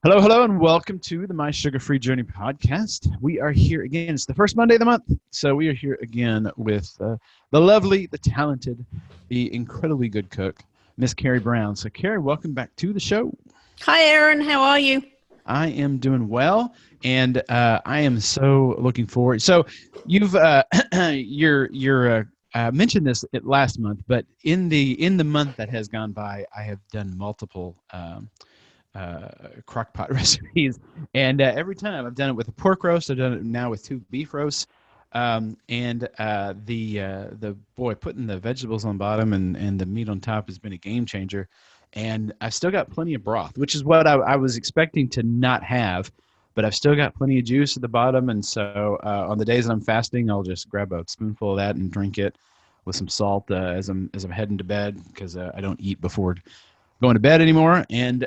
Hello, hello, and welcome to the My Sugar Free Journey podcast. We are here again. It's the first Monday of the month. So we are here again with the lovely, the talented, the incredibly good cook, Miss Carrie Brown. So, Carrie, welcome back to the show. Hi, Aaron. How are you? I am doing well, and I am so looking forward. So, you've you're mentioned this last month, but in the month that has gone by, I have done multiple. Crock pot recipes, and every time I've done it with a pork roast. I've done it now with 2 beef roasts, and the boy, putting the vegetables on bottom and the meat on top has been a game changer. And I've still got plenty of broth, which is what I was expecting to not have, but I've still got plenty of juice at the bottom. And so on the days that I'm fasting, I'll just grab a spoonful of that and drink it with some salt as I'm heading to bed, because I don't eat before going to bed anymore. And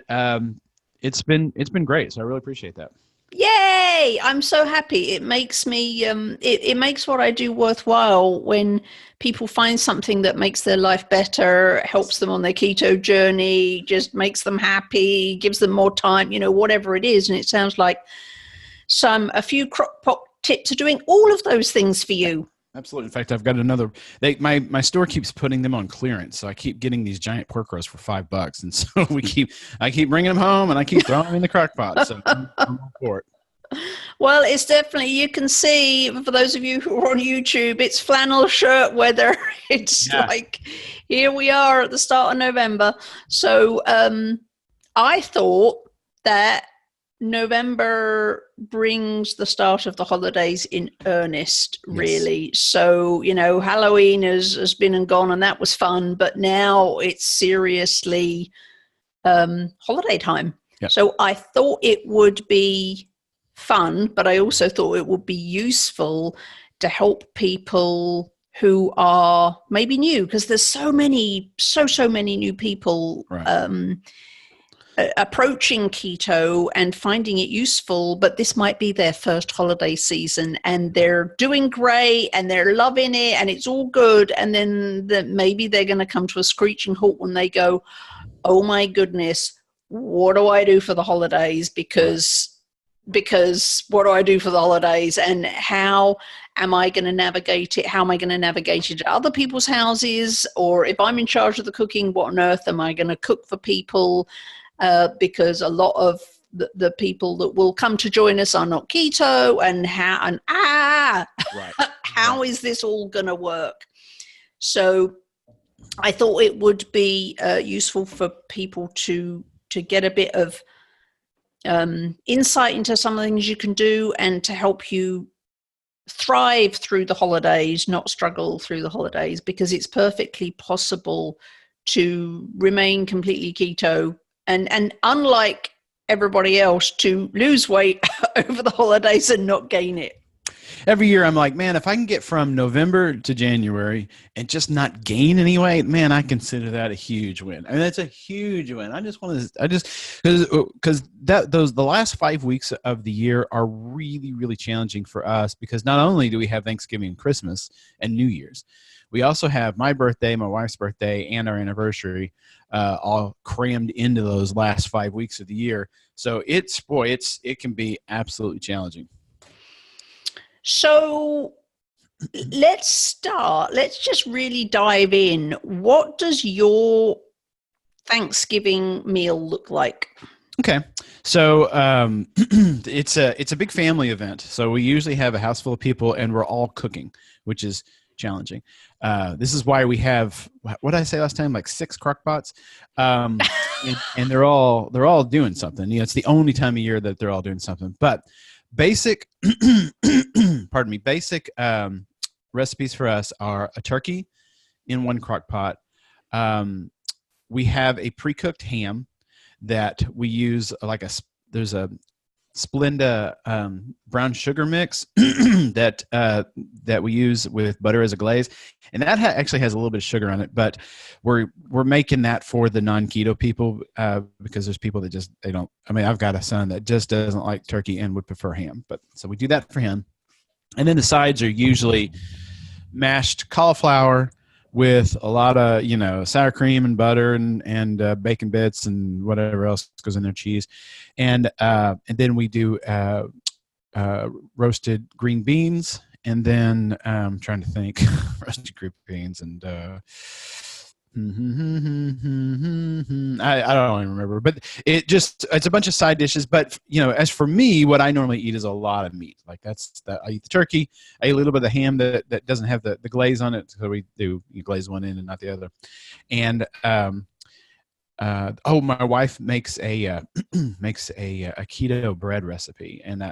it's been great. So I really appreciate that. Yay! I'm so happy. It makes me it makes what I do worthwhile when people find something that makes their life better, helps them on their keto journey, just makes them happy, gives them more time, whatever it is. And it sounds like a few crock pot tips are doing all of those things for you. Absolutely. In fact, I've got another. My store keeps putting them on clearance, so I keep getting these giant pork roasts for $5, and so I keep bringing them home, and I keep throwing them in the crock pot. So I'm all for it. Well, it's definitely, you can see, for those of you who are on YouTube, it's flannel shirt weather. It's like, here we are at the start of November. So I thought that November brings the start of the holidays in earnest, really. Yes. So, Halloween has been and gone, and that was fun, but now it's seriously holiday time. Yep. So I thought it would be fun, but I also thought it would be useful to help people who are maybe new, because there's so many new people right. Approaching keto and finding it useful, but this might be their first holiday season and they're doing great and they're loving it and it's all good. And then maybe they're going to come to a screeching halt when they go, oh my goodness, what do I do for the holidays? Because what do I do for the holidays, and how am I going to navigate it? How am I going to navigate it at other people's houses? Or if I'm in charge of the cooking, what on earth am I going to cook for people? Because a lot of the people that will come to join us are not keto, and how is this all going to work? So I thought it would be useful for people to get a bit of insight into some of the things you can do, and to help you thrive through the holidays, not struggle through the holidays, because it's perfectly possible to remain completely keto and unlike everybody else, to lose weight over the holidays and not gain it. Every year I'm like, man, if I can get from November to January and just not gain any weight, man, I consider that a huge win. I mean, that's a huge win. Because the last 5 weeks of the year are really, really challenging for us, because not only do we have Thanksgiving, Christmas, and New Year's, we also have my birthday, my wife's birthday, and our anniversary all crammed into those last 5 weeks of the year. So it can be absolutely challenging. So let's just really dive in. What does your Thanksgiving meal look like? Okay. So it's a big family event. So we usually have a house full of people and we're all cooking, which is challenging. This is why we have, what did I say last time? Like 6 crock pots. And they're all doing something. It's the only time of year that they're all doing something. But basic recipes for us are a turkey in 1 crock pot. We have a pre-cooked ham that we use, there's a Splenda brown sugar mix that we use with butter as a glaze, and that actually has a little bit of sugar on it. But we're making that for the non-keto people because there's people that just they don't. I mean, I've got a son that just doesn't like turkey and would prefer ham, but so we do that for him. And then the sides are usually mashed cauliflower, with a lot of, sour cream and butter and bacon bits and whatever else goes in there, cheese, and then we do roasted green beans, and then I'm trying to think, roasted green beans and I don't even remember, but it's a bunch of side dishes. But as for me, what I normally eat is a lot of meat. Like I eat the turkey. I eat a little bit of the ham that doesn't have the glaze on it, so you glaze one in and not the other. And my wife makes a makes a keto bread recipe, and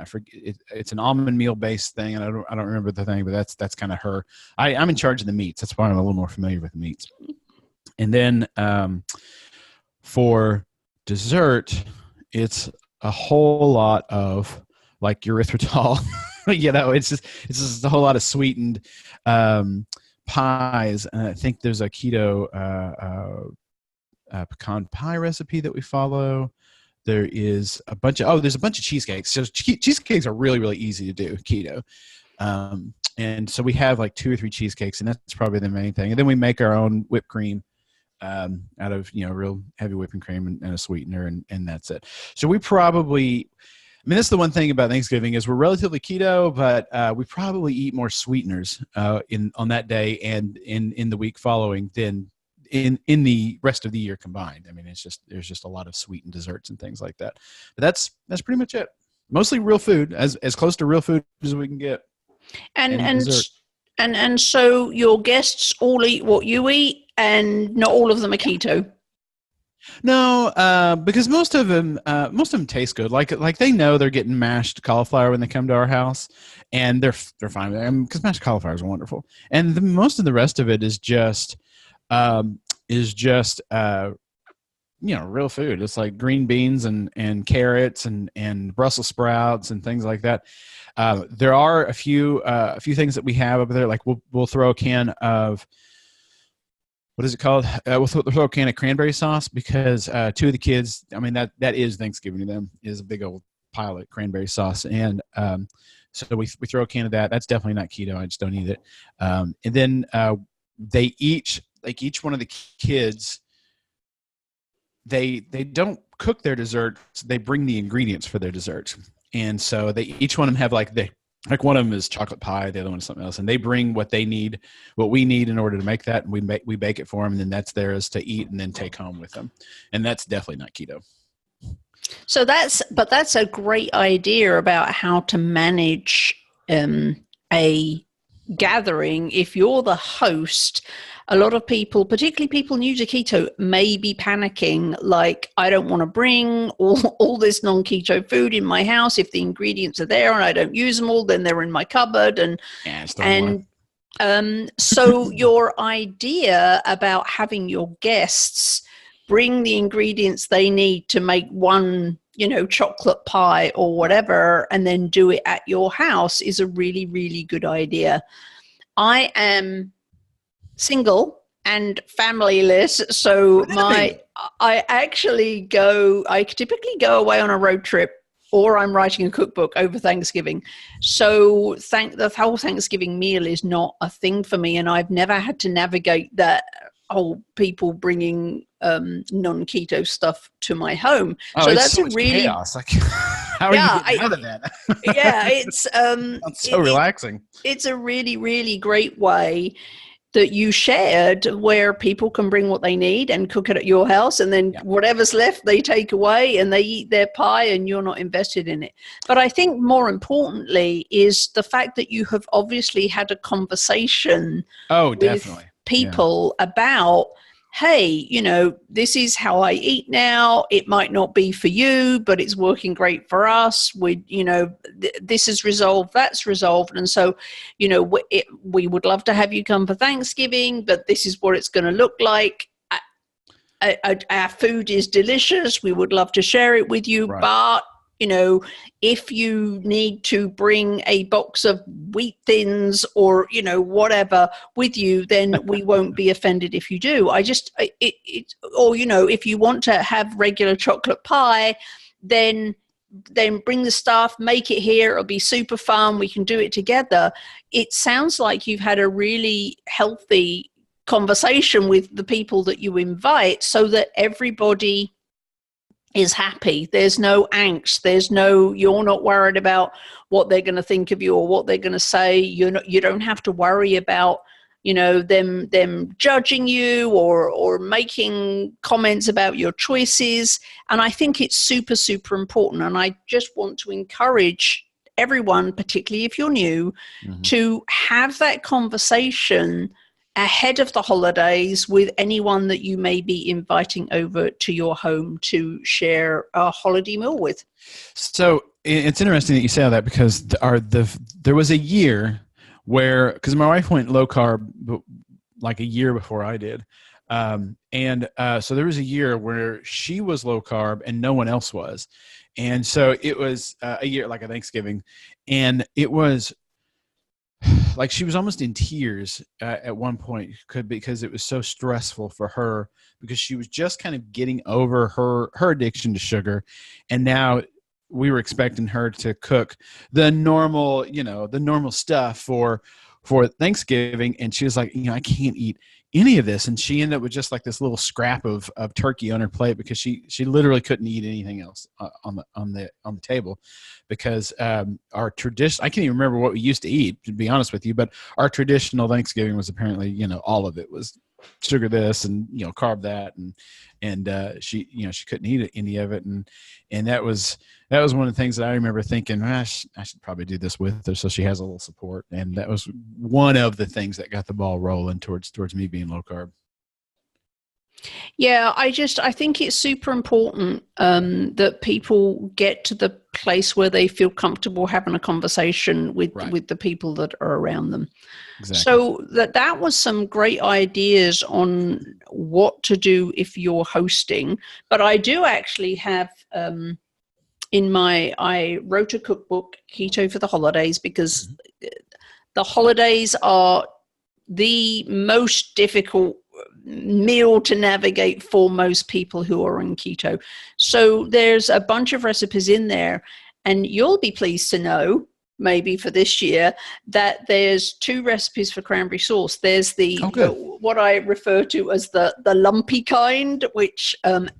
it's an almond meal based thing, and I don't remember the thing, but that's kind of her. I'm in charge of the meats. That's why I'm a little more familiar with the meats. And then for dessert, it's a whole lot of like erythritol. It's just a whole lot of sweetened pies. And I think there's a keto pecan pie recipe that we follow. There is there's a bunch of cheesecakes. So cheesecakes are really, really easy to do keto. And so we have like 2 or 3 cheesecakes, and that's probably the main thing. And then we make our own whipped cream out of real heavy whipping cream and a sweetener, and that's it. So we probably, that's the one thing about Thanksgiving is we're relatively keto, but we probably eat more sweeteners on that day and in the week following than in the rest of the year combined. There's just a lot of sweetened desserts and things like that. But that's pretty much it. Mostly real food, as close to real food as we can get. And so your guests all eat what you eat, and not all of them are keto. No, because most of them taste good. Like they know they're getting mashed cauliflower when they come to our house, and they're fine with it because mashed cauliflower is wonderful. And most of the rest of it is just real food. It's like green beans and carrots and Brussels sprouts and things like that. There are a few things that we have over there. Like we'll throw a can of, what is it called? We'll throw a can of cranberry sauce because 2 of the kids, that is Thanksgiving to them, is a big old pile of cranberry sauce. And so we throw a can of that. That's definitely not keto. I just don't eat it. And then they each one of the kids, they don't cook their desserts. They bring the ingredients for their desserts. And so they each one of them have like one of them is chocolate pie, the other one is something else, and they bring what we need in order to make that, and we bake it for them, and then that's theirs to eat and then take home with them, and that's definitely not keto. So that's a great idea about how to manage a gathering. If you're the host, a lot of people, particularly people new to keto, may be panicking, like, I don't want to bring all this non-keto food in my house. If the ingredients are there and I don't use them all, then they're in my cupboard. So your idea about having your guests bring the ingredients they need to make one, chocolate pie or whatever, and then do it at your house is a really, really good idea. I am single and familyless, so I typically go away on a road trip, or I'm writing a cookbook over Thanksgiving. So the whole Thanksgiving meal is not a thing for me, and I've never had to navigate that whole people bringing non-keto stuff to my home. So that's so really chaos. Like, how are you getting out of that? It's so relaxing. It's a really, really great way that you shared, where people can bring what they need and cook it at your house, and then whatever's left they take away and they eat their pie, and you're not invested in it. But I think more importantly is the fact that you have obviously had a conversation with people about, hey, this is how I eat now. It might not be for you, but it's working great for us. This is resolved, that's resolved. And so, we would love to have you come for Thanksgiving, but this is what it's going to look like. Our food is delicious. We would love to share it with you, but if you need to bring a box of wheat thins or, whatever with you, then we won't be offended if you do. If you want to have regular chocolate pie, then bring the stuff, make it here. It'll be super fun. We can do it together. It sounds like you've had a really healthy conversation with the people that you invite so that everybody is happy. There's no angst. You're not worried about what they're going to think of you or what they're going to say. You don't have to worry about, them judging you or making comments about your choices. And I think it's super, super important. And I just want to encourage everyone, particularly if you're new, to have that conversation ahead of the holidays with anyone that you may be inviting over to your home to share a holiday meal with. So it's interesting that you say all that, because there was a year where, because my wife went low carb like a year before I did. So there was a year where she was low carb and no one else was. And so it was a year like a Thanksgiving, and it was like she was almost in tears at one point, because it was so stressful for her, because she was just kind of getting over her addiction to sugar. And now we were expecting her to cook the normal stuff for Thanksgiving. And she was like, I can't eat any of this. And she ended up with just like this little scrap of turkey on her plate, because she literally couldn't eat anything else on the table, because our tradition, I can't even remember what we used to eat, to be honest with you, but our traditional Thanksgiving was apparently, all of it was sugar this and, carb that. And she couldn't eat any of it. And that was one of the things that I remember thinking, I should probably do this with her so she has a little support. And that was one of the things that got the ball rolling towards me being low carb. Yeah, I think it's super important that people get to the place where they feel comfortable having a conversation with the people that are around them. Exactly. So that was some great ideas on what to do if you're hosting. But I do actually have I wrote a cookbook, Keto for the Holidays, because the holidays are the most difficult meal to navigate for most people who are on keto. So there's a bunch of recipes in there, and you'll be pleased to know, maybe for this year, that there's 2 recipes for cranberry sauce. There's what I refer to as the lumpy kind, which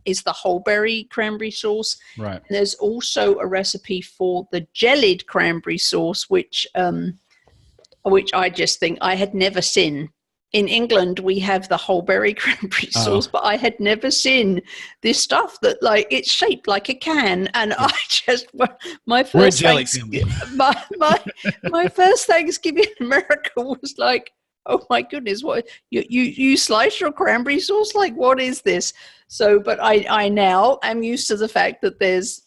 is the whole berry cranberry sauce. Right. And there's also a recipe for the jellied cranberry sauce, which I just think I had never seen. In England, we have the whole berry cranberry sauce, but I had never seen this stuff that, like, it's shaped like a can. And I just, my first Thanksgiving in America was like, oh my goodness, what you slice your cranberry sauce? Like, what is this? So, but I now am used to the fact that there's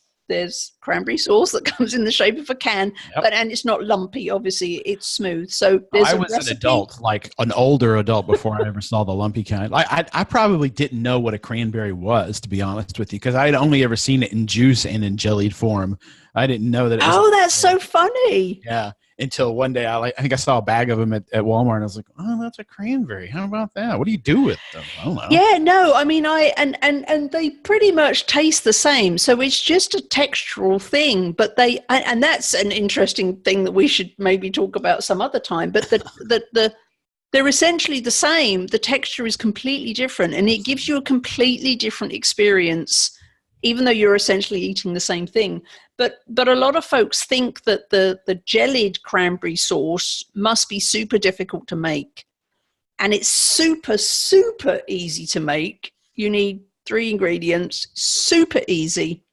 cranberry sauce that comes in the shape of a can, and it's not lumpy. Obviously, it's smooth. So I was an adult, like an older adult, before I ever saw the lumpy kind. I probably didn't know what a cranberry was, to be honest with you, because I had only ever seen it in juice and in jellied form. I didn't know that it was. Oh, that's so funny. Yeah. Until one day, I think I saw a bag of them at Walmart, and I was like, "Oh, that's a cranberry. How about that? What do you do with them?" I don't know. Yeah, no, I mean, and they pretty much taste the same, so it's just a textural thing. But and that's an interesting thing that we should maybe talk about some other time. But they're essentially the same. The texture is completely different, and it gives you a completely different experience, even though you're essentially eating the same thing. But a lot of folks think that the jellied cranberry sauce must be super difficult to make. And it's super, super easy to make. You need 3 ingredients, super easy.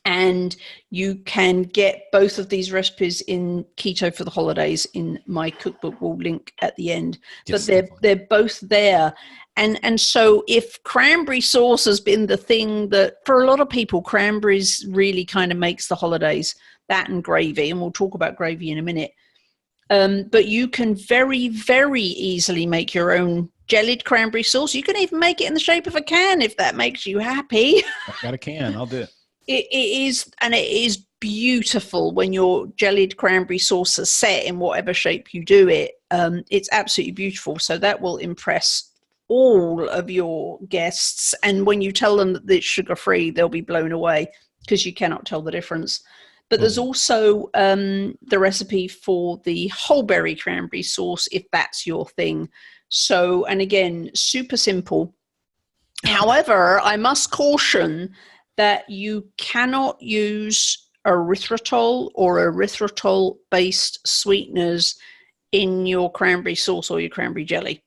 And you can get both of these recipes in Keto for the Holidays in my cookbook. We'll link at the end. Yes, but they're both there. And so if cranberry sauce has been the thing that, for a lot of people, cranberries really kind of makes the holidays, that and gravy, and we'll talk about gravy in a minute. But you can very, very easily make your own jellied cranberry sauce. You can even make it in the shape of a can if that makes you happy. I've got a can. I'll do it. It is beautiful when your jellied cranberry sauce is set in whatever shape you do it. It's absolutely beautiful. So that will impress all of your guests, and when you tell them that it's sugar-free, they'll be blown away, because you cannot tell the difference. But there's also the recipe for the whole berry cranberry sauce, if that's your thing. So, and again, super simple. However, I must caution that you cannot use erythritol or erythritol-based sweeteners in your cranberry sauce or your cranberry jelly,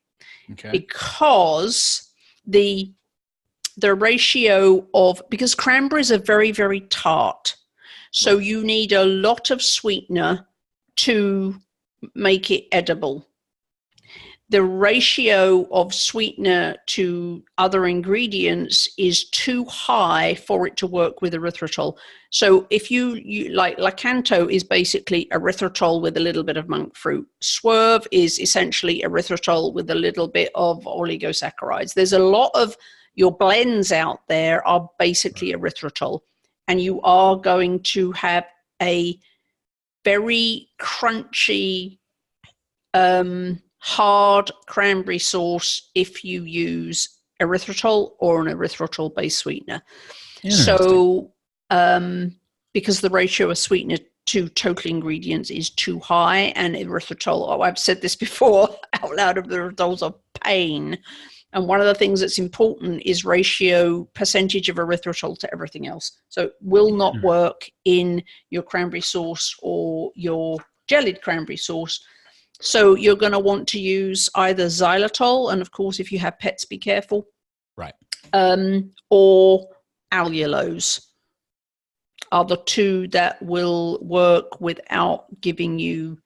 because the ratio of, because cranberries are very, very tart, so you need a lot of sweetener to make it edible. The ratio of sweetener to other ingredients is too high for it to work with erythritol. So if you like, Lakanto is basically erythritol with a little bit of monk fruit. Swerve is essentially erythritol with a little bit of oligosaccharides. There's a lot of your blends out there are basically erythritol, and you are going to have a very crunchy, hard cranberry sauce if you use erythritol or an erythritol-based sweetener. So, because the ratio of sweetener to total ingredients is too high, and erythritol, I've said this before out loud, erythritol's a pain. And one of the things that's important is ratio percentage of erythritol to everything else. So it will not work in your cranberry sauce or your jellied cranberry sauce. So you're going to want to use either xylitol, and of course, if you have pets, be careful. Right. Or allulose are the two that will work without giving you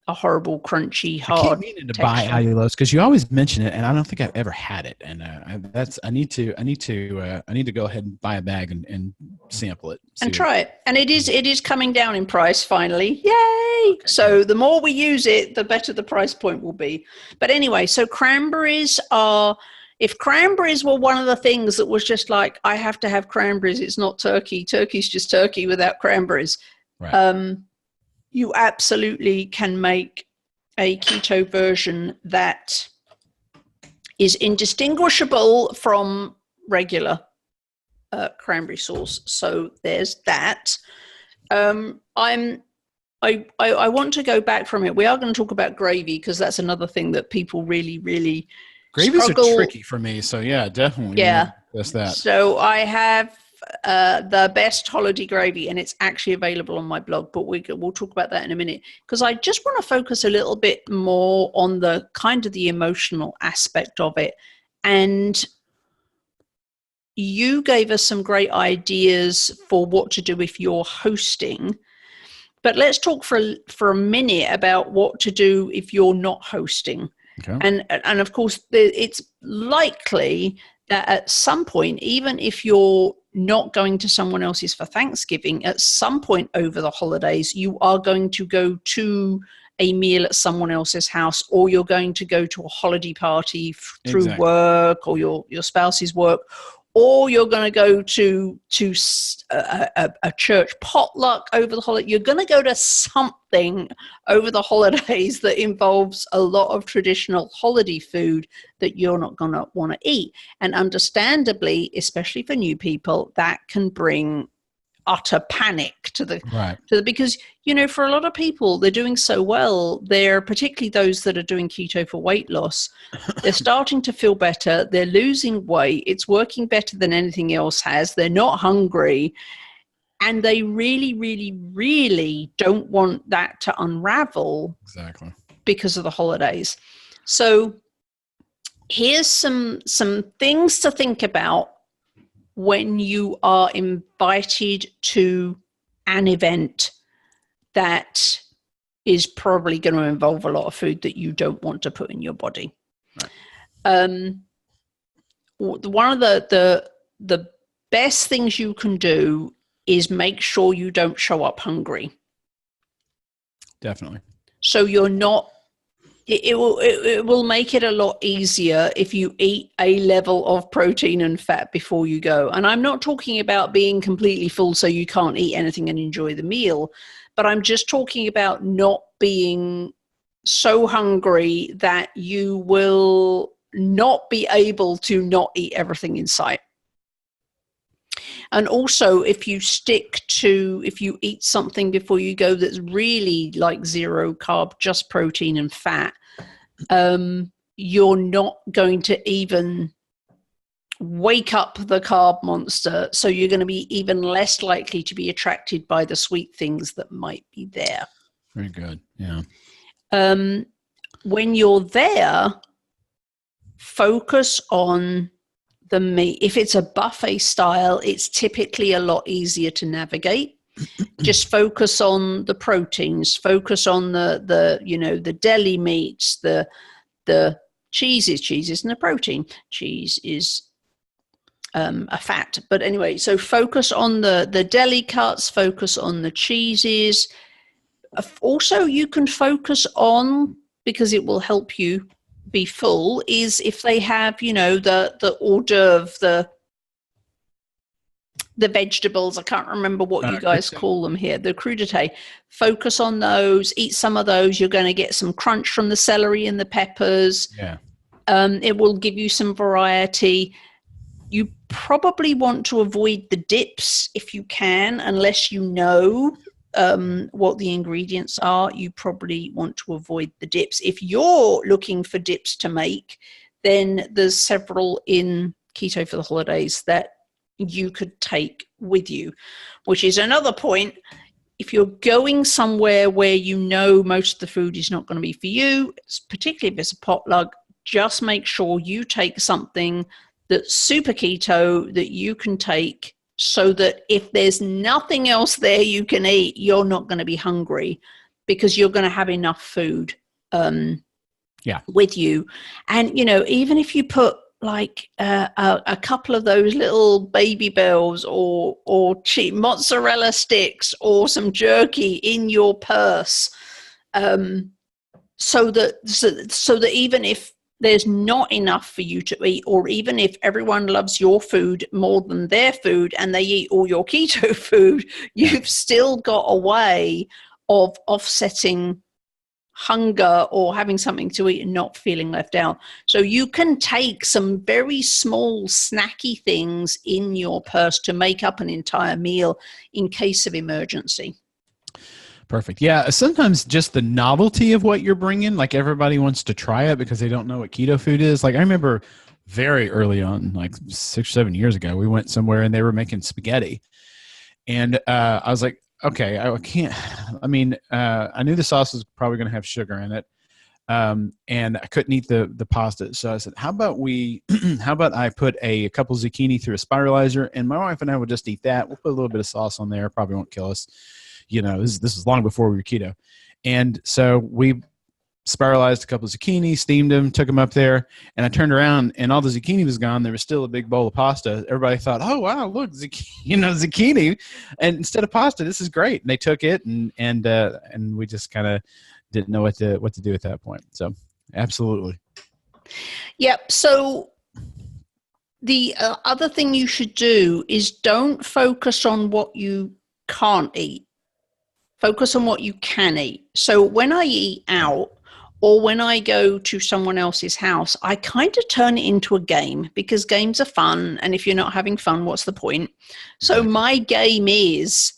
a horrible, crunchy, hard. I keep meaning to buy allulose because you always mention it, and I don't think I've ever had it. And I need to go ahead and buy a bag and sample it and try it. And it is coming down in price finally. Yay! Okay, so the more we use it, the better the price point will be. But anyway, so cranberries are. If cranberries were one of the things that was just like, I have to have cranberries, it's not turkey. Turkey's just turkey without cranberries. Right. You absolutely can make a keto version that is indistinguishable from regular cranberry sauce. So there's that. I want to go back from it. We are going to talk about gravy because that's another thing that people really, really gravies struggle. Are tricky for me. So yeah, definitely. Yeah, that's that. So I have the best holiday gravy, and it's actually available on my blog, but we'll talk about that in a minute, because I just want to focus a little bit more on the kind of the emotional aspect of it. And you gave us some great ideas for what to do if you're hosting, but let's talk for a minute about what to do if you're not hosting. Okay. And of course, it's likely that at some point, even if you're not going to someone else's for Thanksgiving, at some point over the holidays, you are going to go to a meal at someone else's house, or you're going to go to a holiday party through work or your spouse's work, or you're going to go to a church potluck over the holiday. You're going to go to something over the holidays that involves a lot of traditional holiday food that you're not going to want to eat. And understandably, especially for new people, that can bring utter panic to the because, you know, for a lot of people, they're doing so well. They're particularly those that are doing keto for weight loss. They're starting to feel better. They're losing weight. It's working better than anything else has. They're not hungry. And they really, really, really don't want that to unravel. Exactly. Because of the holidays. So here's some things to think about when you are invited to an event that is probably going to involve a lot of food that you don't want to put in your body. Right. One of the best things you can do is make sure you don't show up hungry. Definitely. So you're not. It will make it a lot easier if you eat a level of protein and fat before you go. And I'm not talking about being completely full so you can't eat anything and enjoy the meal, but I'm just talking about not being so hungry that you will not be able to not eat everything in sight. And also, if you eat something before you go that's really like zero carb, just protein and fat, you're not going to even wake up the carb monster. So you're going to be even less likely to be attracted by the sweet things that might be there. Very good. Yeah. When you're there, focus on the meat. If it's a buffet style, it's typically a lot easier to navigate. Just focus on the proteins, focus on the deli meats, the cheese isn't a protein. Cheese is a fat. But anyway, so focus on the deli cuts, focus on the cheeses. Also, you can focus on, because it will help you be full, is if they have, the hors d'oeuvre, the vegetables. I can't remember what you guys call them here, the crudité. Focus on those, eat some of those. You're going to get some crunch from the celery and the peppers. Yeah. It will give you some variety. You probably want to avoid the dips if you can, unless you know what the ingredients are. You probably want to avoid the dips. If you're looking for dips to make, then there's several in Keto for the Holidays that you could take with you, which is another point. If you're going somewhere where you know most of the food is not going to be for you, particularly if it's a potluck, just make sure you take something that's super keto that you can take, so that if there's nothing else there you can eat, you're not going to be hungry, because you're going to have enough food with you. And, even if you put like a couple of those little Baby Bells or cheap mozzarella sticks or some jerky in your purse, so that even if there's not enough for you to eat, or even if everyone loves your food more than their food and they eat all your keto food, you've still got a way of offsetting hunger or having something to eat and not feeling left out. So you can take some very small snacky things in your purse to make up an entire meal in case of emergency. Perfect. Yeah. Sometimes just the novelty of what you're bringing, like everybody wants to try it because they don't know what keto food is. Like I remember very early on, like 6 or 7 years ago, we went somewhere and they were making spaghetti. And I was like, okay, I can't, I knew the sauce was probably going to have sugar in it. And I couldn't eat the pasta. So I said, how about I put a couple zucchini through a spiralizer, and my wife and I would just eat that. We'll put a little bit of sauce on there. Probably won't kill us. This is long before we were keto. And so we spiralized a couple of zucchini, steamed them, took them up there, and I turned around and all the zucchini was gone. There was still a big bowl of pasta. Everybody thought, oh, wow, look, zucchini. And instead of pasta, this is great. And they took it, and we just kind of didn't know what to do at that point. So absolutely. Yep. So the other thing you should do is don't focus on what you can't eat. Focus on what you can eat. So when I eat out or when I go to someone else's house, I kind of turn it into a game, because games are fun. And if you're not having fun, what's the point? So my game is,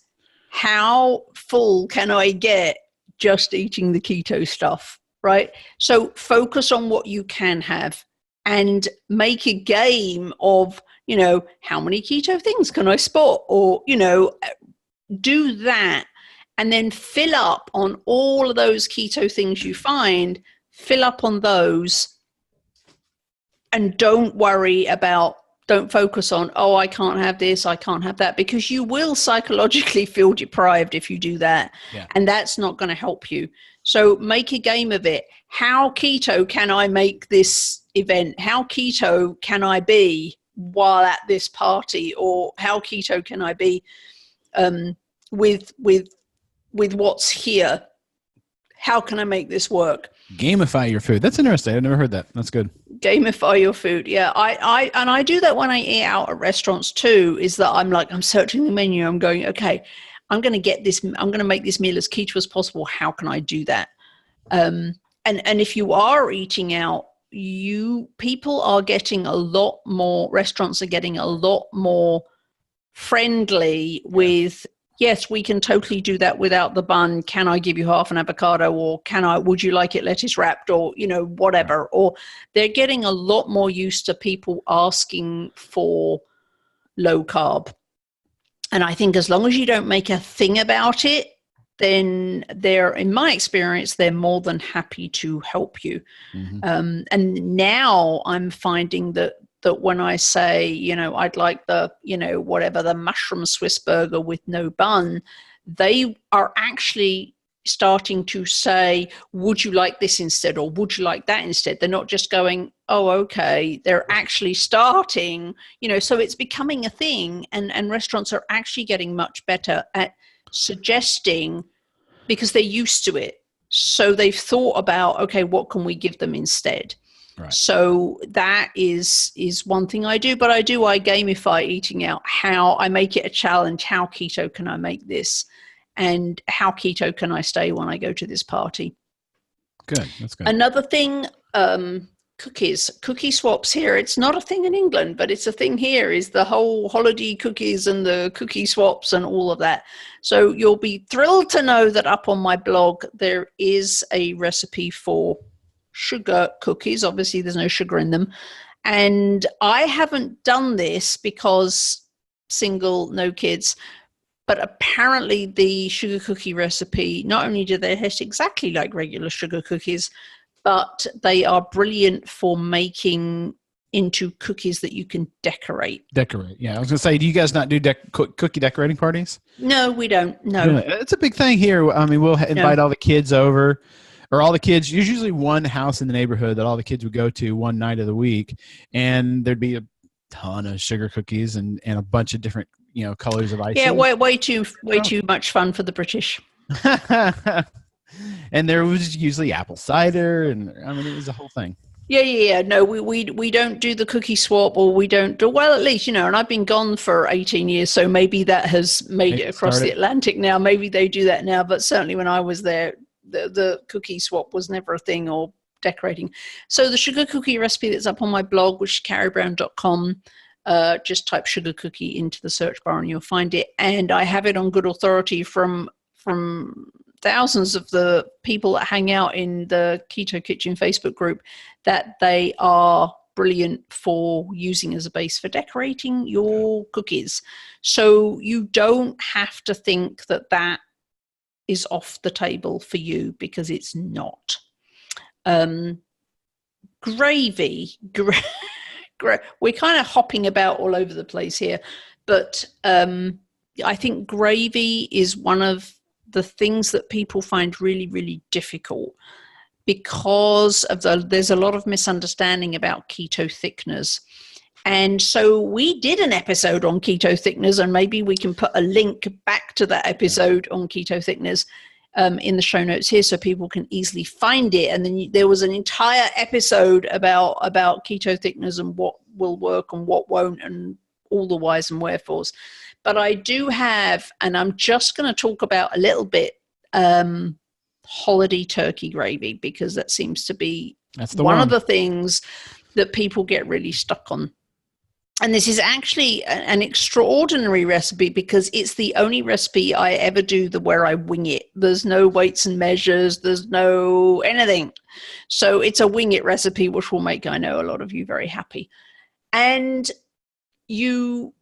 how full can I get just eating the keto stuff, right? So focus on what you can have and make a game of, how many keto things can I spot? Or, do that. And then fill up on all of those keto things you find, fill up on those, and don't focus on, oh, I can't have this, I can't have that, because you will psychologically feel deprived if you do that. Yeah. And that's not going to help you. So make a game of it. How keto can I make this event? How keto can I be while at this party? Or how keto can I be with what's here? How can I make this work? Gamify your food. That's interesting. I've never heard that. That's good. Gamify your food. Yeah. I do that when I eat out at restaurants too, is that I'm searching the menu. I'm going, okay, I'm going to make this meal as keto as possible. How can I do that? And if you are eating out, restaurants are getting a lot more friendly with yes, we can totally do that without the bun. Can I give you half an avocado, or would you like it lettuce wrapped, or, whatever. Right. Or they're getting a lot more used to people asking for low carb. And I think as long as you don't make a thing about it, then in my experience, they're more than happy to help you. Mm-hmm. And now I'm finding that when I say, I'd like the, whatever, the mushroom Swiss burger with no bun, they are actually starting to say, would you like this instead, or would you like that instead? They're not just going, oh, okay. They're actually starting, so it's becoming a thing, and restaurants are actually getting much better at suggesting, because they're used to it. So they've thought about, okay, what can we give them instead? Right. So that is one thing I do, but I gamify eating out. How I make it a challenge. How keto can I make this? And how keto can I stay when I go to this party? Good. That's good. Another thing, cookies. Cookie swaps here. It's not a thing in England, but it's a thing here, is the whole holiday cookies and the cookie swaps and all of that. So you'll be thrilled to know that up on my blog, there is a recipe for sugar cookies. Obviously, there's no sugar in them. And I haven't done this because single, no kids. But apparently the sugar cookie recipe, not only do they taste exactly like regular sugar cookies, but they are brilliant for making into cookies that you can decorate. Yeah. I was going to say, do you guys not do cookie decorating parties? No, we don't. No. It's a big thing here. I mean, we'll invite all the kids over, or all the kids. There's usually one house in the neighborhood that all the kids would go to one night of the week, and there'd be a ton of sugar cookies and a bunch of different colors of icing. Yeah, way too much fun for the British. And there was usually apple cider, and I mean, it was a whole thing. Yeah. No, we don't do the cookie swap, or we don't do, well, at least, and I've been gone for 18 years, so maybe that has made it across the Atlantic now. Maybe they do that now, but certainly when I was there, the cookie swap was never a thing, or decorating. So the sugar cookie recipe that's up on my blog, which is carriebrown.com, just type sugar cookie into the search bar and you'll find it. And I have it on good authority from thousands of the people that hang out in the Keto Kitchen Facebook group, that they are brilliant for using as a base for decorating your cookies. So you don't have to think that is off the table for you, because it's not. Gravy. We're kind of hopping about all over the place here, but I think gravy is one of the things that people find really, really difficult, because there's a lot of misunderstanding about keto thickeners. And so we did an episode on keto thickeners, and maybe we can put a link back to that episode on keto thickeners in the show notes here, so people can easily find it. And then there was an entire episode about keto thickeners and what will work and what won't, and all the whys and wherefores. But I do have, and I'm just going to talk about a little bit, holiday turkey gravy, because that seems to be one of the things that people get really stuck on. And this is actually an extraordinary recipe, because it's the only recipe I ever do where I wing it. There's no weights and measures. There's no anything. So it's a wing it recipe, which will make, I know, a lot of you very happy. And you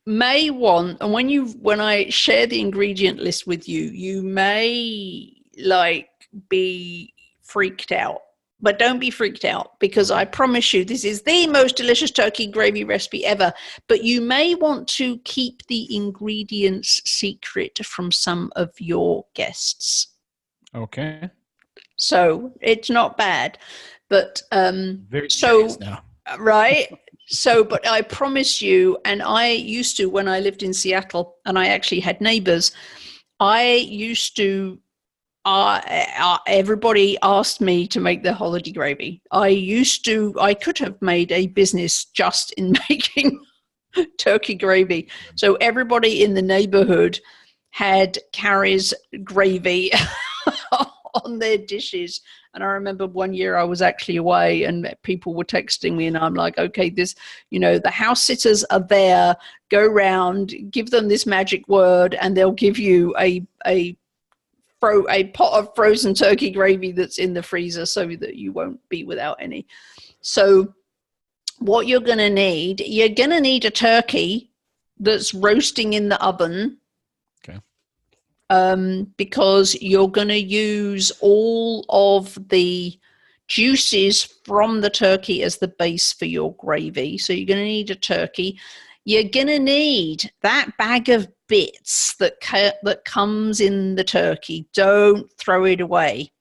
may want, and when I share the ingredient list with you, you may be freaked out. But don't be freaked out, because I promise you this is the most delicious turkey gravy recipe ever. But you may want to keep the ingredients secret from some of your guests. Okay. So it's not bad. But very serious now. Right? So, but I promise you, and I used to, when I lived in Seattle and I actually had neighbors, I used to, everybody asked me to make the holiday gravy. I could have made a business just in making turkey gravy. So everybody in the neighborhood had Carrie's gravy on their dishes. And I remember one year I was actually away and people were texting me and I'm like, okay, this, the house sitters are there, go round, give them this magic word and they'll give you a pot of frozen turkey gravy that's in the freezer so that you won't be without any. So what you're going to need a turkey that's roasting in the oven. Okay. Because you're going to use all of the juices from the turkey as the base for your gravy. So you're going to need a turkey. You're going to need that bag of bits that comes in the turkey. Don't throw it away.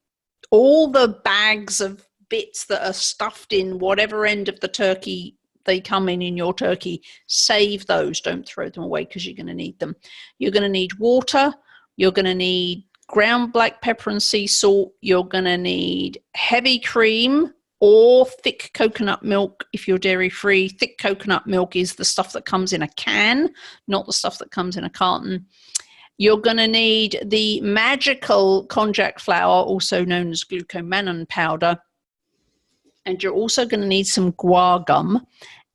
All the bags of bits that are stuffed in whatever end of the turkey they come in your turkey, save those. Don't throw them away because you're going to need them. You're going to need water. You're going to need ground black pepper and sea salt. You're going to need heavy cream or thick coconut milk if you're dairy free. Thick coconut milk is the stuff that comes in a can, not the stuff that comes in a carton. You're going to need the magical konjac flour, also known as glucomannan powder. And you're also going to need some guar gum.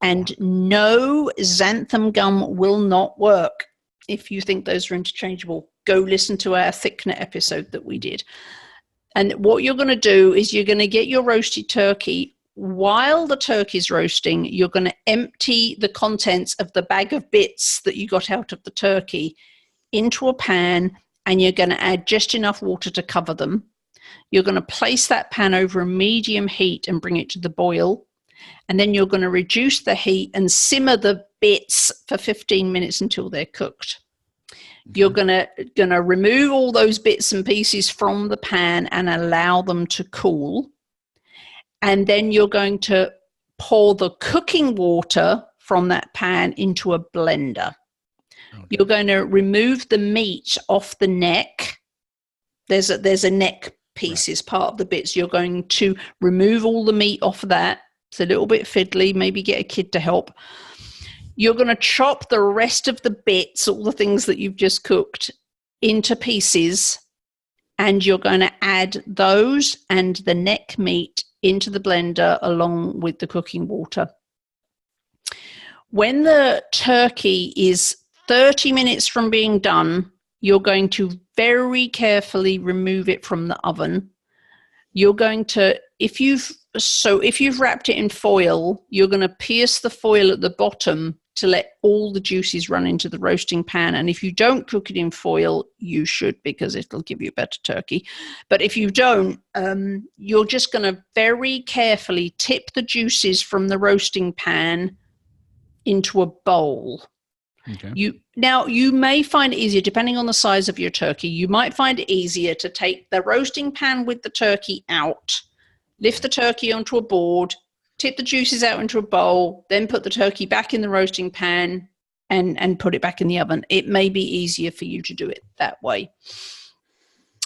And no, xanthan gum will not work. If you think those are interchangeable, go listen to our thickener episode that we did. And what you're going to do is you're going to get your roasted turkey. While the turkey's roasting, you're going to empty the contents of the bag of bits that you got out of the turkey into a pan, and you're going to add just enough water to cover them. You're going to place that pan over a medium heat and bring it to the boil. And then you're going to reduce the heat and simmer the bits for 15 minutes until they're cooked. Okay. You're going to remove all those bits and pieces from the pan and allow them to cool. And then you're going to pour the cooking water from that pan into a blender. Okay. You're going to remove the meat off the neck. There's a neck piece as part of the bits. You're going to remove all the meat off of that. It's a little bit fiddly. Maybe get a kid to help. You're going to chop the rest of the bits, all the things that you've just cooked, into pieces, and you're going to add those and the neck meat into the blender along with the cooking water. When the turkey is 30 minutes from being done, you're going to very carefully remove it from the oven. You're going to, if you've wrapped it in foil, you're going to pierce the foil at the bottom to let all the juices run into the roasting pan. And if you don't cook it in foil, you should, because it'll give you a better turkey. But if you don't, you're just going to very carefully tip the juices from the roasting pan into a bowl. Okay. You may find it easier, depending on the size of your turkey, you might find it easier to take the roasting pan with the turkey out, lift the turkey onto a board, tip the juices out into a bowl, then put the turkey back in the roasting pan and put it back in the oven. It may be easier for you to do it that way.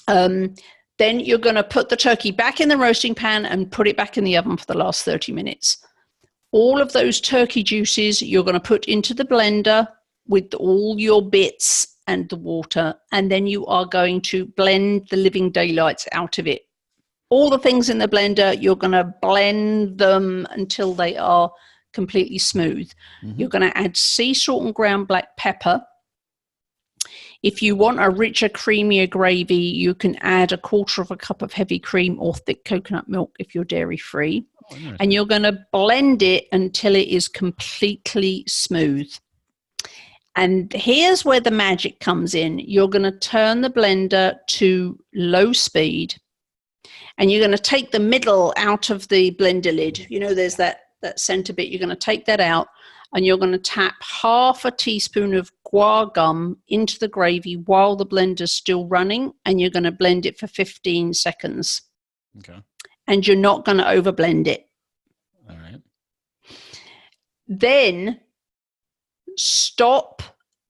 Then you're going to put the turkey back in the roasting pan and put it back in the oven for the last 30 minutes. All of those turkey juices you're going to put into the blender with all your bits and the water, and then you are going to blend the living daylights out of it. All the things in the blender, you're going to blend them until they are completely smooth. Mm-hmm. You're going to add sea salt and ground black pepper. If you want a richer, creamier gravy, you can add 1/4 cup of heavy cream or thick coconut milk if you're dairy-free. And you're going to blend it until it is completely smooth. And here's where the magic comes in. You're going to turn the blender to low speed, and you're going to take the middle out of the blender lid. You know, there's that center bit. You're going to take that out, and you're going to tap 1/2 teaspoon of guar gum into the gravy while the blender's still running, and you're going to blend it for 15 seconds. Okay. And you're not going to overblend it. All right. Then stop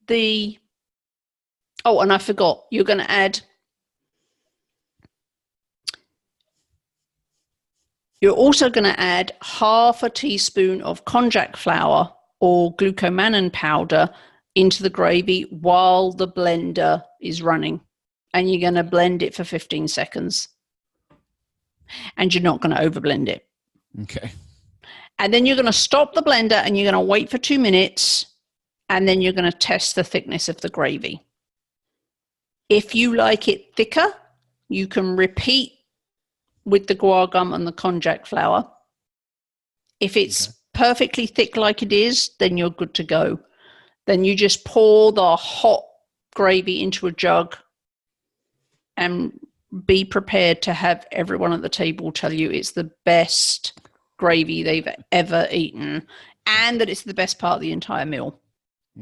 the, oh, and I forgot, you're going to add, you're also going to add 1/2 teaspoon of konjac flour or glucomannan powder into the gravy while the blender is running. And you're going to blend it for 15 seconds. and you're not going to overblend it. Okay. And then you're going to stop the blender and you're going to wait for 2 minutes, and then you're going to test the thickness of the gravy. If you like it thicker, you can repeat with the guar gum and the konjac flour. If it's perfectly thick like it is, then you're good to go. Then you just pour the hot gravy into a jug and be prepared to have everyone at the table tell you it's the best gravy they've ever eaten and that it's the best part of the entire meal.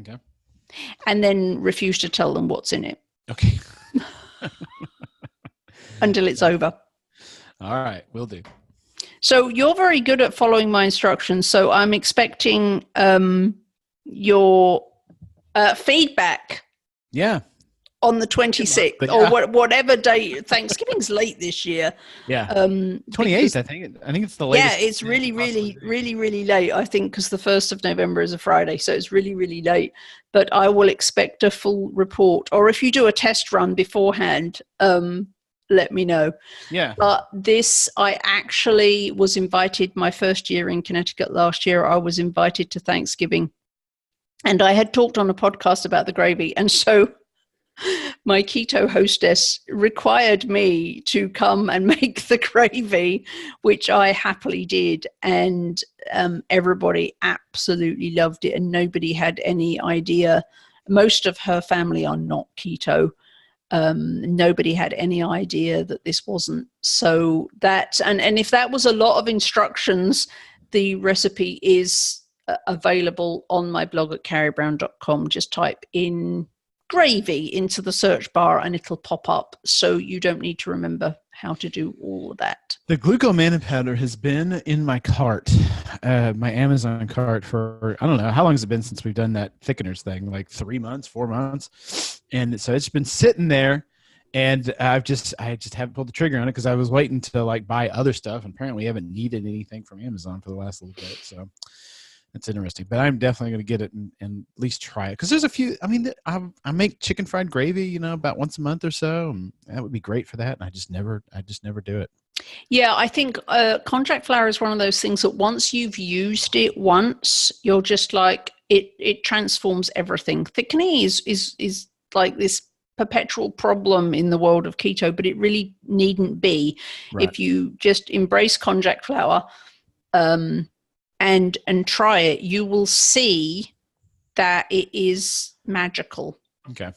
Okay. And then refuse to tell them what's in it. Okay. Until it's over. All right, will do. So you're very good at following my instructions. So I'm expecting your feedback. Yeah. On the 26th or whatever day. Thanksgiving's late this year. Yeah. 28th, I think. I think it's the latest. Yeah, it's really late, I think, because the 1st of November is a Friday. So it's really, really late. But I will expect a full report. Or if you do a test run beforehand, let me know. Yeah. But this, I actually was invited my first year in Connecticut last year. I was invited to Thanksgiving. And I had talked on a podcast about the gravy. And so my keto hostess required me to come and make the gravy, which I happily did. And everybody absolutely loved it. And nobody had any idea. Most of her family are not keto. Nobody had any idea that this wasn't. So that, and if that was a lot of instructions, the recipe is available on my blog at carriebrown.com. Just type in gravy into the search bar and it'll pop up, so you don't need to remember how to do all of that. The glucomana powder has been in my cart, my Amazon cart, for I don't know how long has it been since we've done that thickeners thing, like 3 months, 4 months, and so it's been sitting there, and I just haven't pulled the trigger on it because I was waiting to like buy other stuff, and apparently I haven't needed anything from Amazon for the last little bit, so that's interesting. But I'm definitely going to get it and at least try it, because there's a few. I mean, I make chicken fried gravy, about once a month or so, and that would be great for that. And I just never do it. Yeah, I think konjac flour is one of those things that once you've used it once, you're just like it transforms everything. Thickening is like this perpetual problem in the world of keto, but it really needn't be. Right. If you just embrace konjac flour. And try it, you will see that it is magical. Okay.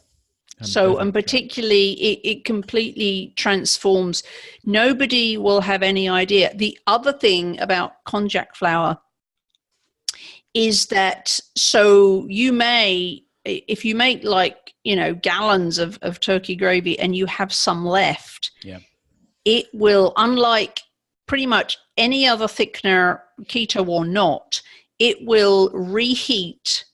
So, and particularly it completely transforms. Nobody will have any idea. The other thing about konjac flour is that, so you may, if you make like, gallons of turkey gravy and you have some left, it will, unlike pretty much any other thickener, keto or not, it will reheat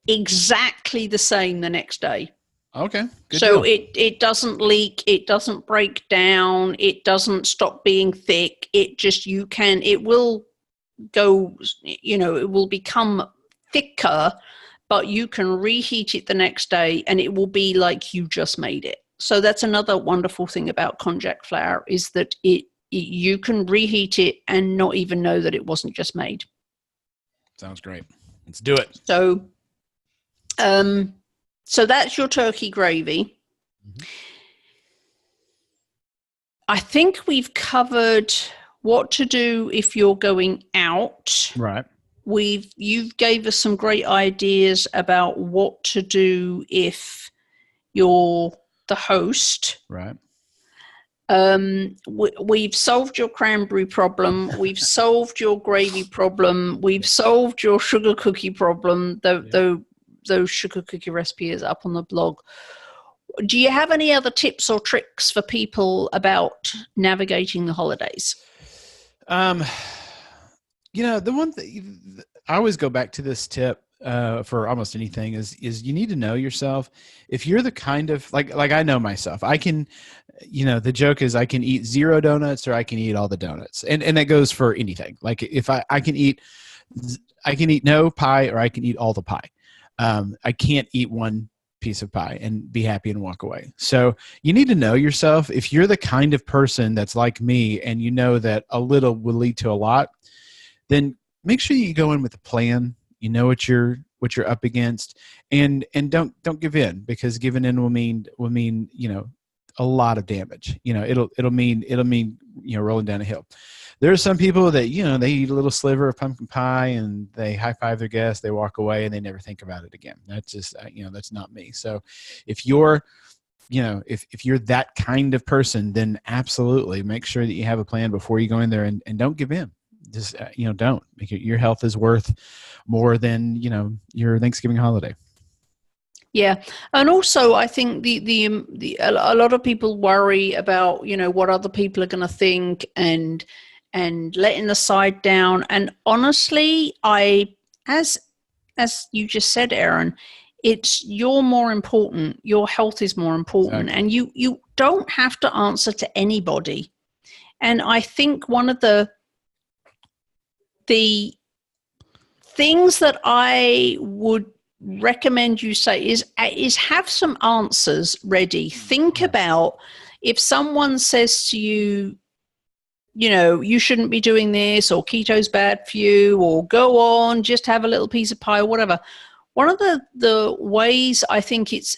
exactly the same the next day. Okay. Good so deal. It doesn't leak, it doesn't break down, it doesn't stop being thick. It will go, it will become thicker, but you can reheat it the next day and it will be like you just made it. So that's another wonderful thing about konjac flour, is that you can reheat it and not even know that it wasn't just made. Sounds great. Let's do it. So, so that's your turkey gravy. Mm-hmm. I think we've covered what to do if you're going out. Right. You gave us some great ideas about what to do if you're the host. Right. We've solved your cranberry problem. We've solved your gravy problem. We've solved your sugar cookie problem. Those sugar cookie recipe is up on the blog. Do you have any other tips or tricks for people about navigating the holidays? The one thing I always go back to this tip for almost anything is you need to know yourself. If you're the kind of like I know myself, I can, the joke is I can eat 0 donuts or I can eat all the donuts, and that goes for anything. Like if I can eat no pie or I can eat all the pie. I can't eat one piece of pie and be happy and walk away. So you need to know yourself. If you're the kind of person that's like me and you know that a little will lead to a lot, then make sure you go in with a plan. You know what you're up against, and don't give in, because giving in will mean a lot of damage. It'll mean rolling down a hill. There are some people that they eat a little sliver of pumpkin pie and they high five their guests, they walk away, and they never think about it again. That's just that's not me. So if you're if you're that kind of person, then absolutely make sure that you have a plan before you go in there, and don't give in. Just don't. Your health is worth more than your Thanksgiving holiday. Yeah, and also I think a lot of people worry about what other people are going to think and letting the side down. And honestly, as you just said, Aaron, you're more important. Your health is more important, exactly. And you don't have to answer to anybody. And I think one of the things that I would recommend you say is have some answers ready. Think about if someone says to you, you shouldn't be doing this, or keto's bad for you, or go on, just have a little piece of pie, or whatever. One of the ways I think it's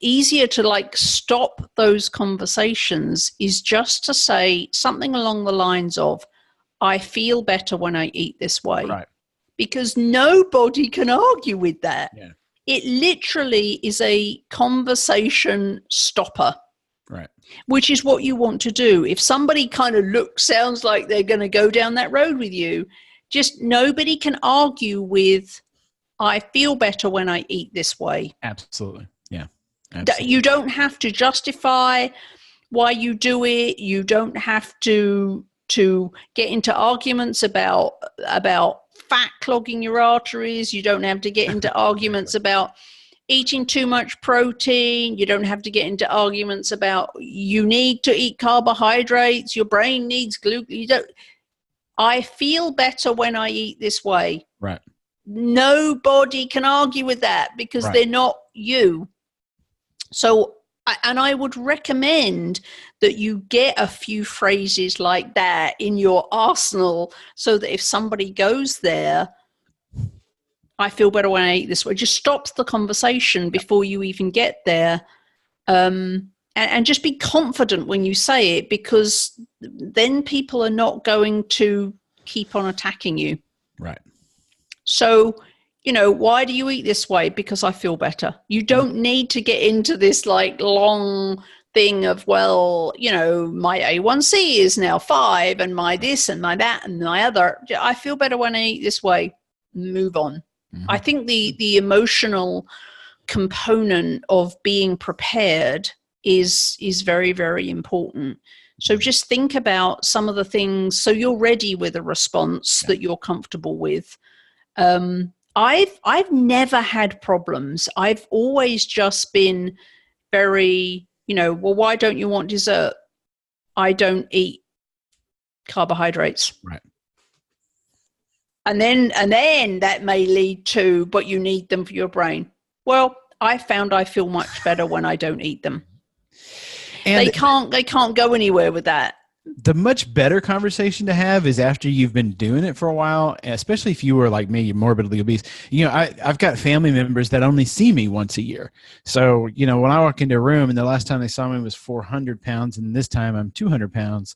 easier to stop those conversations is just to say something along the lines of, I feel better when I eat this way. Right. Because nobody can argue with that. Yeah. It literally is a conversation stopper. Right. Which is what you want to do. If somebody kind of sounds like they're going to go down that road with you, just nobody can argue with, I feel better when I eat this way. Absolutely. Yeah. Absolutely. You don't have to justify why you do it. You don't have to get into arguments about fat clogging your arteries. You don't have to get into arguments about eating too much protein. You don't have to get into arguments about you need to eat carbohydrates. Your brain needs gluten. I feel better when I eat this way. Right. Nobody can argue with that because they're not you. So, and I would recommend that you get a few phrases like that in your arsenal so that if somebody goes there, I feel better when I eat this way, just stops the conversation before you even get there. And just be confident when you say it, because then people are not going to keep on attacking you. Right. So, why do you eat this way? Because I feel better. You don't need to get into this long thing of, well, my A1C is now 5 and my this and my that and my other. I feel better when I eat this way. Move on. Mm-hmm. I think the emotional component of being prepared is very, very important. So just think about some of the things so you're ready with a response that you're comfortable with. I've never had problems. I've always just been very, well, why don't you want dessert? I don't eat carbohydrates. Right. And then that may lead to, but you need them for your brain. Well, I found I feel much better when I don't eat them. And they can't go anywhere with that. The much better conversation to have is after you've been doing it for a while, especially if you were like me, morbidly obese. I've got family members that only see me once a year. So, when I walk into a room and the last time they saw me was 400 pounds and this time I'm 200 pounds,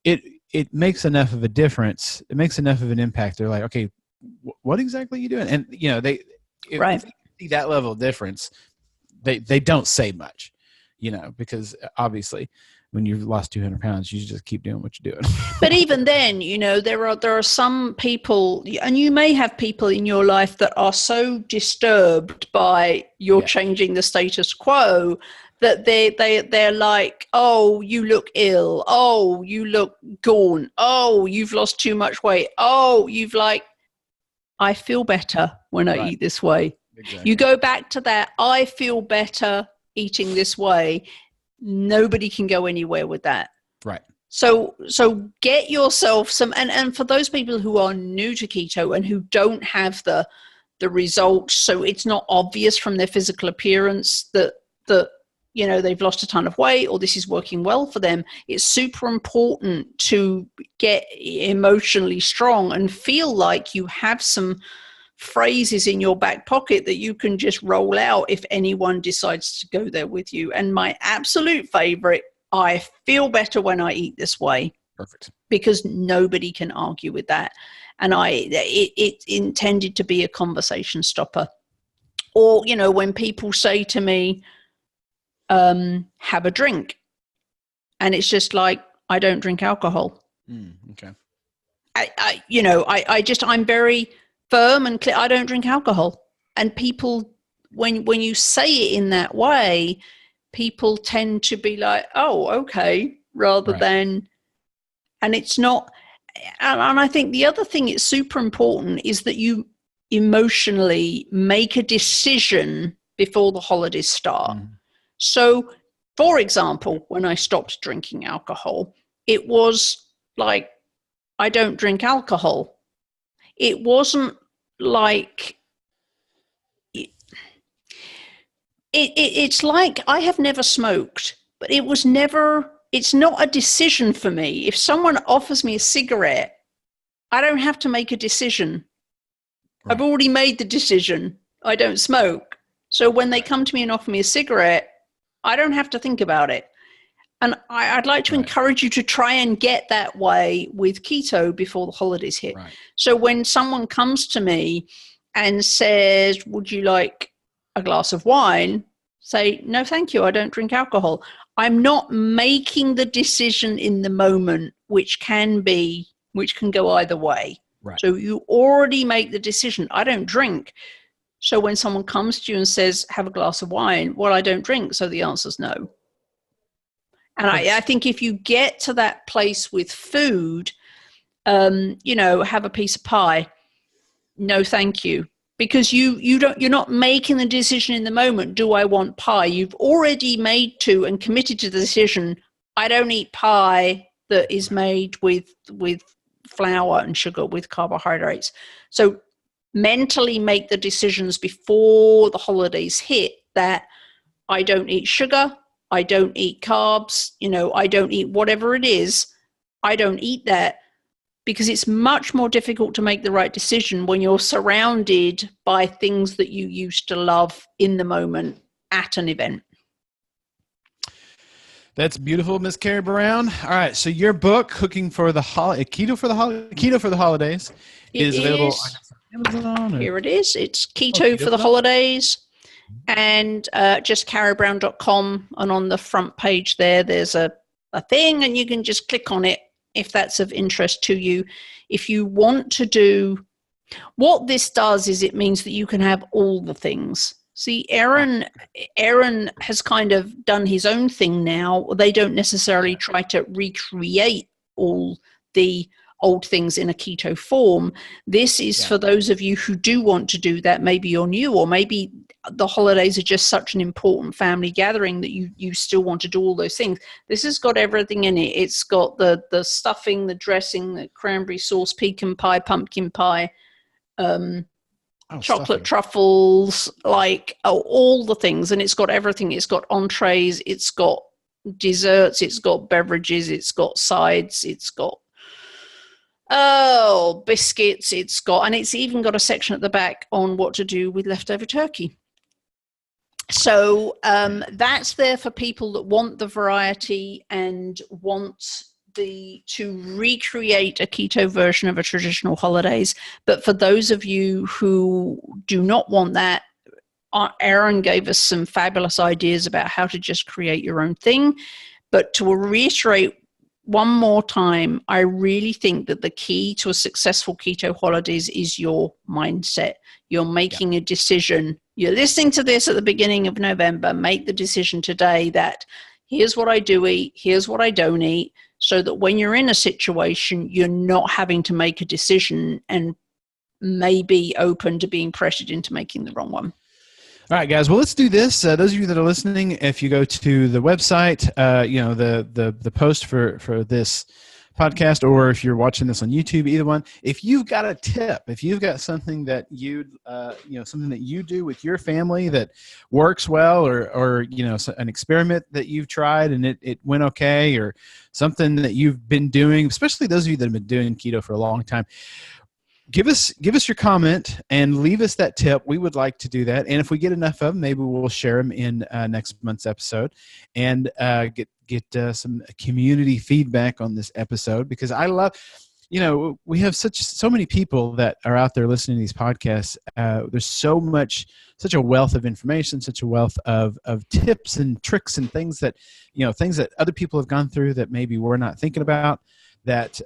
it makes enough of a difference. It makes enough of an impact. They're like, okay, what exactly are you doing? And, if they see that level of difference, they don't say much, because obviously when you've lost 200 pounds, you just keep doing what you're doing. But even then, there are some people, and you may have people in your life that are so disturbed by your changing the status quo that they're like, oh, you look ill. Oh, you look gaunt. Oh, you've lost too much weight. Oh, I feel better when I eat this way. Exactly. You go back to that, I feel better eating this way. Nobody can go anywhere with that. Right. So get yourself some, and for those people who are new to keto and who don't have the the results, so it's not obvious from their physical appearance that they've lost a ton of weight or this is working well for them. It's super important to get emotionally strong and feel like you have some phrases in your back pocket that you can just roll out if anyone decides to go there with you. And my absolute favorite, I feel better when I eat this way. Perfect. Because nobody can argue with that. And it's intended to be a conversation stopper. Or, when people say to me, have a drink. And it's just like, I don't drink alcohol. Okay. I'm very firm and clear. I don't drink alcohol. And people, when you say it in that way, people tend to be like, oh, okay, rather than, and it's not. And I think the other thing it's super important is that you emotionally make a decision before the holidays start. So, for example, when I stopped drinking alcohol, it was like, I don't drink alcohol. It wasn't like, it's like I have never smoked, but it's not a decision for me. If someone offers me a cigarette, I don't have to make a decision. I've already made the decision. I don't smoke. So when they come to me and offer me a cigarette, I don't have to think about it. And I'd like to encourage you to try and get that way with keto before the holidays hit. So when someone comes to me and says, would you like a glass of wine? Say, no, thank you. I don't drink alcohol. I'm not making the decision in the moment, which can go either way. So you already make the decision. I don't drink. So when someone comes to you and says, have a glass of wine, well, I don't drink. So the answer's no. And I think if you get to that place with food, have a piece of pie. No, thank you. Because you're not making the decision in the moment. Do I want pie? You've already made and committed to the decision. I don't eat pie that is made with flour and sugar, with carbohydrates. So mentally make the decisions before the holidays hit that I don't eat sugar, I don't eat carbs, I don't eat whatever it is. I don't eat that, because it's much more difficult to make the right decision when you're surrounded by things that you used to love in the moment at an event. That's beautiful, Miss Carrie Brown. All right, so your book, Keto for the Holidays, is available on Amazon. Here it is. It's Keto for the Holidays, and just carriebrown.com, and on the front page there's a thing, and you can just click on it if that's of interest to you. If you want to do, what this does is it means that you can have all the things. See, Aaron has kind of done his own thing now. They don't necessarily try to recreate all the old things in a keto form. This is for those of you who do want to do that. Maybe you're new, or maybe the holidays are just such an important family gathering that you still want to do all those things. This has got everything in it. It's got the stuffing, the dressing, the cranberry sauce, pecan pie, pumpkin pie, chocolate truffles, all the things. And it's got everything. It's got entrees, it's got desserts, it's got beverages, it's got sides, it's got biscuits, and it's even got a section at the back on what to do with leftover turkey. So that's there for people that want the variety and want to recreate a keto version of a traditional holidays. But for those of you who do not want that, Aaron gave us some fabulous ideas about how to just create your own thing. But to reiterate one more time, I really think that the key to a successful keto holidays is your mindset. You're making a decision. You're listening to this at the beginning of November. Make the decision today that here's what I do eat, here's what I don't eat, so that when you're in a situation, you're not having to make a decision and maybe open to being pressured into making the wrong one. All right, guys. Well, let's do this. Those of you that are listening, if you go to the website, the post for this podcast, or if you're watching this on YouTube, either one, if you've got a tip, if you've got something that something that you do with your family that works well, or an experiment that you've tried and it went okay, or something that you've been doing, especially those of you that have been doing keto for a long time, give us your comment and leave us that tip. We would like to do that, and if we get enough of them, maybe we'll share them in next month's episode, and get some community feedback on this episode, because I love, we have so many people that are out there listening to these podcasts. There's such a wealth of information, such a wealth of tips and tricks and things that other people have gone through that maybe we're not thinking about, that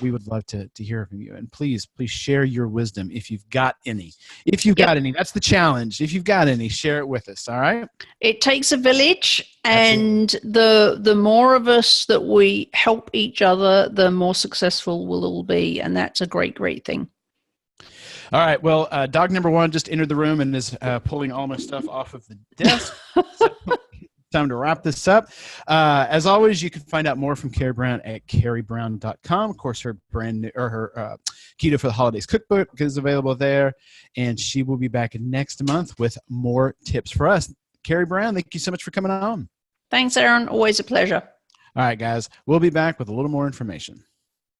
we would love to hear from you. And please share your wisdom if you've got any. If you've got any, that's the challenge. If you've got any, share it with us. All right. It takes a village, and the more of us that we help each other, the more successful we'll all be. And that's a great, great thing. All right. Well, dog number one just entered the room and is pulling all my stuff off of the desk. So, time to wrap this up. As always, you can find out more from Carrie Brown at carriebrown.com. Of course, her her Keto for the Holidays cookbook is available there, and she will be back next month with more tips for us. Carrie Brown, thank you so much for coming on. Thanks, Aaron. Always a pleasure. All right, guys, we'll be back with a little more information.